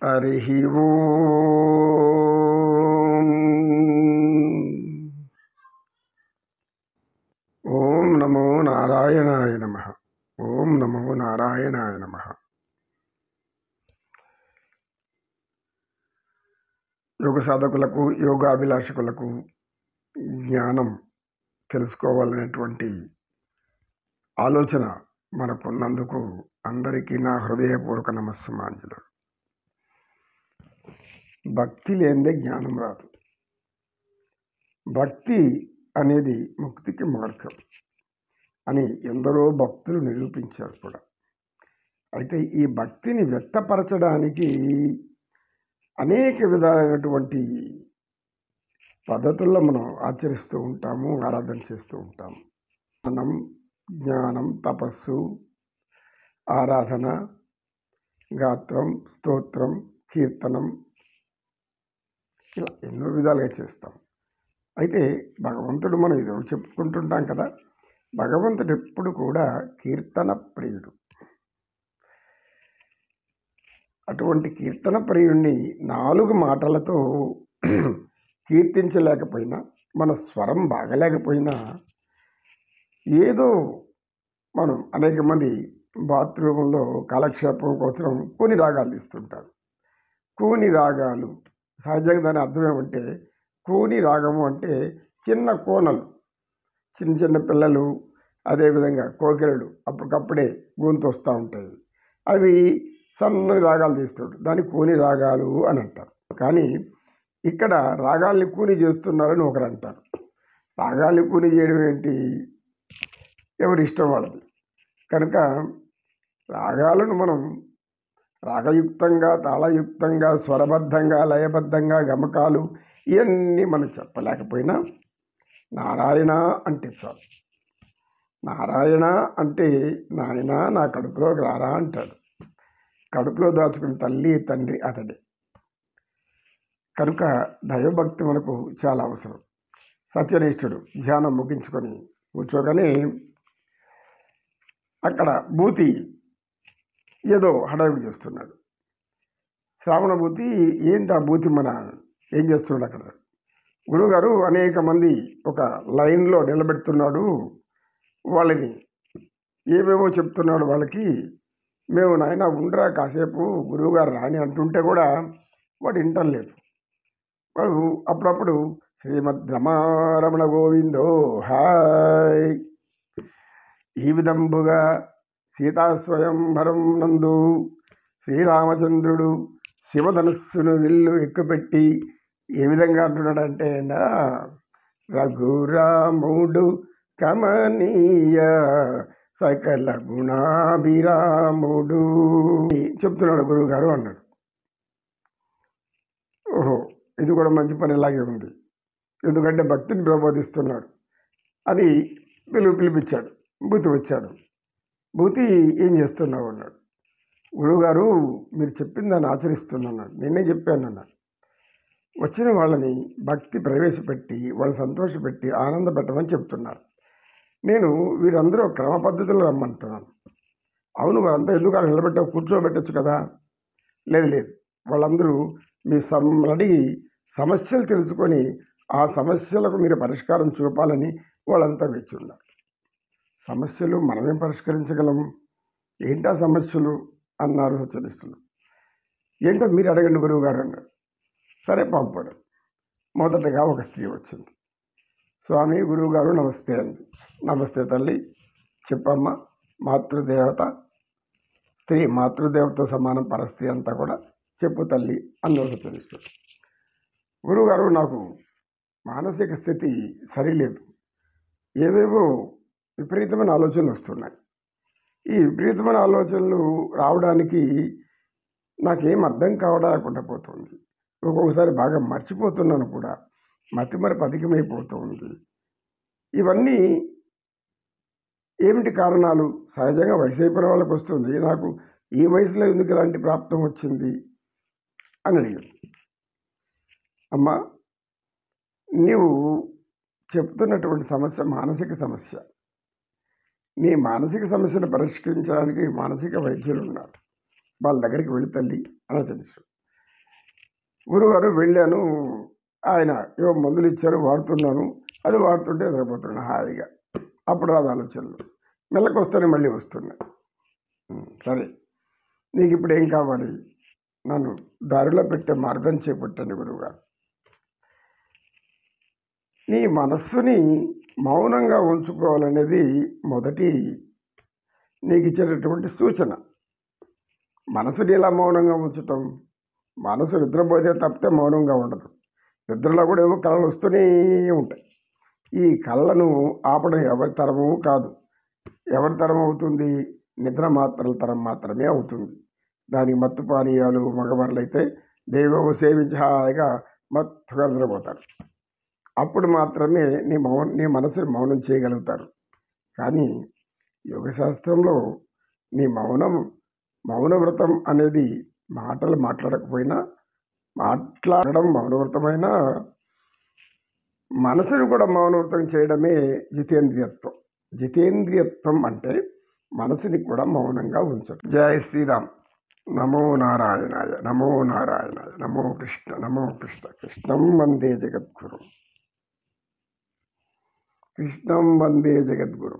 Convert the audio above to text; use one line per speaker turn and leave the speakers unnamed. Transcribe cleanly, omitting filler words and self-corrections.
హరి ఓం. ఓం నమో నారాయణాయ నమః. ఓం నమో నారాయణాయ నమః. యోగ సాధకులకు, యోగాభిలాషకులకు జ్ఞానం తెలుసుకోవాలనేటువంటి ఆలోచన మనకున్నందుకు అందరికీ నా హృదయపూర్వక నమస్సుమాంజలు. భక్తి లేనిదే జ్ఞానం రాదు. భక్తి అనేది ముక్తికి మార్గం అని ఎందరో భక్తులు నిరూపించారు కూడా. అయితే ఈ భక్తిని వ్యక్తపరచడానికి అనేక విధాలైనటువంటి పద్ధతుల్లో మనం ఆచరిస్తూ ఉంటాము, ఆరాధన చేస్తూ ఉంటాము. జ్ఞానం, తపస్సు, ఆరాధన, గాత్రం, స్తోత్రం, కీర్తనం, ఇలా ఎన్నో విధాలుగా చేస్తాం. అయితే భగవంతుడు మనం ఏదో చెప్పుకుంటుంటాం కదా, భగవంతుడు ఎప్పుడు కూడా కీర్తన ప్రియుడు. అటువంటి కీర్తన ప్రియుడిని 4 మాటలతో కీర్తించలేకపోయినా, మన స్వరం బాగలేకపోయినా, ఏదో మనం అనేక మంది బాత్రూంలో కాలక్షేపం కోసం కొన్ని రాగాలు తీస్తుంటారు. కూని రాగాలు సహజంగా దాని అర్థం ఏమంటే, కూని రాగము అంటే చిన్న కోనలు, చిన్న చిన్న పిల్లలు, అదేవిధంగా కోకిలలు అప్పటికప్పుడే గొంతు వస్తూ ఉంటాయి. అవి సన్నని రాగాలు తీస్తుంటారు, దాన్ని కూని రాగాలు అని అంటారు. కానీ ఇక్కడ రాగాల్ని కూని చేస్తున్నారని ఒకరు అంటారు. రాగాల్ని కూని చేయడం ఏంటి? ఎవరి ఇష్టం వాళ్ళది. కనుక రాగాలను మనం రాగయుక్తంగా, తాళయుక్తంగా, స్వరబద్ధంగా, లయబద్ధంగా, గమకాలు ఇవన్నీ మనం చెప్పలేకపోయినా నారాయణ అంటే చాలు. నారాయణ అంటే నాయన నా కడుపులోకి రారా అంటాడు. కడుపులో దాచుకున్న తల్లి తండ్రి అతడే. కనుక దైవభక్తి మనకు చాలా అవసరం. సత్యనిష్ఠుడు ధ్యానం ముగించుకొని కూర్చోగానే అక్కడ భూతి ఏదో హడావిడి చేస్తున్నాడు. శ్రావణ భూతి ఏంటి ఆ భూతి ఏం చేస్తున్నాడు అక్కడ? గురువుగారు అనేక మంది ఒక లైన్లో నిలబెడుతున్నాడు, వాళ్ళని ఏమేమో చెప్తున్నాడు వాళ్ళకి. మేము నాయన ఉండరా కాసేపు, గురువుగారు రాని అంటుంటే కూడా వాడు వింటలేదు. వాడు అప్పుడప్పుడు శ్రీమద్ రమారమణ గోవిందో హాయ్ ఈ విధంబుగా సీతాస్వయంవరం నందు శ్రీరామచంద్రుడు శివధనుస్సును విల్లు ఎక్కుపెట్టి ఏ విధంగా అంటున్నాడంటే, రఘురాముడు కమనీయ సకల గుణాభిరాముడు చెప్తున్నాడు గురువుగారు అన్నాడు. ఓహో, ఇది కూడా మంచి పని ఇలాగే ఉంది, ఎందుకంటే భక్తిని ప్రబోధిస్తున్నాడు అని పిలిపించాడు. భూతి వచ్చాడు. భూతి ఏం చేస్తున్నావు అన్నాడు. గురువుగారు మీరు చెప్పింది దాన్ని ఆచరిస్తున్నాను, నేనే చెప్పాను అన్నాడు. వచ్చిన వాళ్ళని భక్తి ప్రవేశపెట్టి వాళ్ళు సంతోషపెట్టి ఆనంద పెట్టమని చెప్తున్నారు. నేను వీరందరూ క్రమ పద్ధతిలో రమ్మంటున్నాను. అవును, వాళ్ళంతా ఎందుకు అలా నిలబెట్టావు, కూర్చోబెట్టచ్చు కదా? లేదు లేదు, వాళ్ళందరూ మీ అడిగి సమస్యలు తెలుసుకొని ఆ సమస్యలకు మీరు పరిష్కారం చూపాలని వాళ్ళంతా వేచి ఉన్నారు. సమస్యలు మనమేం పరిష్కరించగలము? ఏంటా సమస్యలు అన్నారు సత్యనిష్ఠులు. ఏంటో మీరు అడగండి గురువుగారు అన్నాడు. సరే పంపాడు. మొదటగా ఒక స్త్రీ వచ్చింది. స్వామి, గురువుగారు నమస్తే అంది. నమస్తే తల్లి, చెప్పమ్మా. మాతృదేవత, స్త్రీ మాతృదేవతతో సమానం, పరస్త్రీ అంతా కూడా చెప్పు తల్లి అన్నారు సత్యనిష్ఠుడు. గురువుగారు, నాకు మానసిక స్థితి సరిలేదు, ఏవేవో విపరీతమైన ఆలోచనలు వస్తున్నాయి. ఈ విపరీతమైన ఆలోచనలు రావడానికి నాకేం అర్థం కావడానికి పోతుంది. ఒక్కొక్కసారి బాగా మర్చిపోతున్నాను కూడా, మతిమరపు అధికమైపోతుంది. ఇవన్నీ ఏమిటి కారణాలు? సహజంగా వయసు అయిపోయిన వాళ్ళకి వస్తుంది, నాకు ఈ వయసులో ఎందుకు ఇలాంటి ప్రాప్తం వచ్చింది అని అడిగాడు. అమ్మా, నీవు చెప్తున్నటువంటి సమస్య మానసిక సమస్య. నీ మానసిక సమస్యను పరిష్కరించడానికి మానసిక వైద్యులు ఉన్నారు, వాళ్ళ దగ్గరికి వెళ్ళి తల్లి అని తెలుసు. గురుగారు వెళ్ళాను, ఆయన ఏవో మందులు ఇచ్చారు, వాడుతున్నాను. అది వాడుతుంటే నిద్రపోతున్నాను హాయిగా. అప్పుడు రాదు ఆలోచనలు. మెల్లకి వస్తేనే మళ్ళీ వస్తున్నాయి. సరే, నీకు ఇప్పుడు ఏం కావాలి? నన్ను దారిలో పెట్టే మార్గం చేపట్టండి గురువుగారు. నీ మనస్సుని మౌనంగా ఉంచుకోవాలనేది మొదటి నీకు ఇచ్చేటటువంటి సూచన. మనసుని ఎలా మౌనంగా ఉంచటం? మనసు నిద్రపోతే తప్పితే మౌనంగా ఉండదు. నిద్రలో కూడా ఏమో కళలు వస్తూనే ఉంటాయి. ఈ కళలను ఆపడం ఎవరి తరము కాదు. ఎవరి తరం అవుతుంది? నిద్ర మాత్రల తరం మాత్రమే అవుతుంది. దానికి మత్తు పానీయాలు మగవాళ్ళైతే దైవం సేవించి హాయిగా మత్తుగా నిద్రపోతారు. అప్పుడు మాత్రమే నీ మనసుని మౌనం చేయగలుగుతారు. కానీ యోగశాస్త్రంలో నీ మౌనవ్రతం అనేది మాటలు మాట్లాడకపోయినా, మాట్లాడడం మౌనవ్రతమైనా మనసుని కూడా మౌనవ్రతం చేయడమే జితేంద్రియత్వం. జితేంద్రియత్వం అంటే మనసుని కూడా మౌనంగా ఉంచడం. జై శ్రీరామ్. నమో నారాయణాయ, నమో నారాయణాయ, నమో కృష్ణ, నమో కృష్ణ. కృష్ణం వందే జగద్గురు, కృష్ణం వందే జగద్గురు.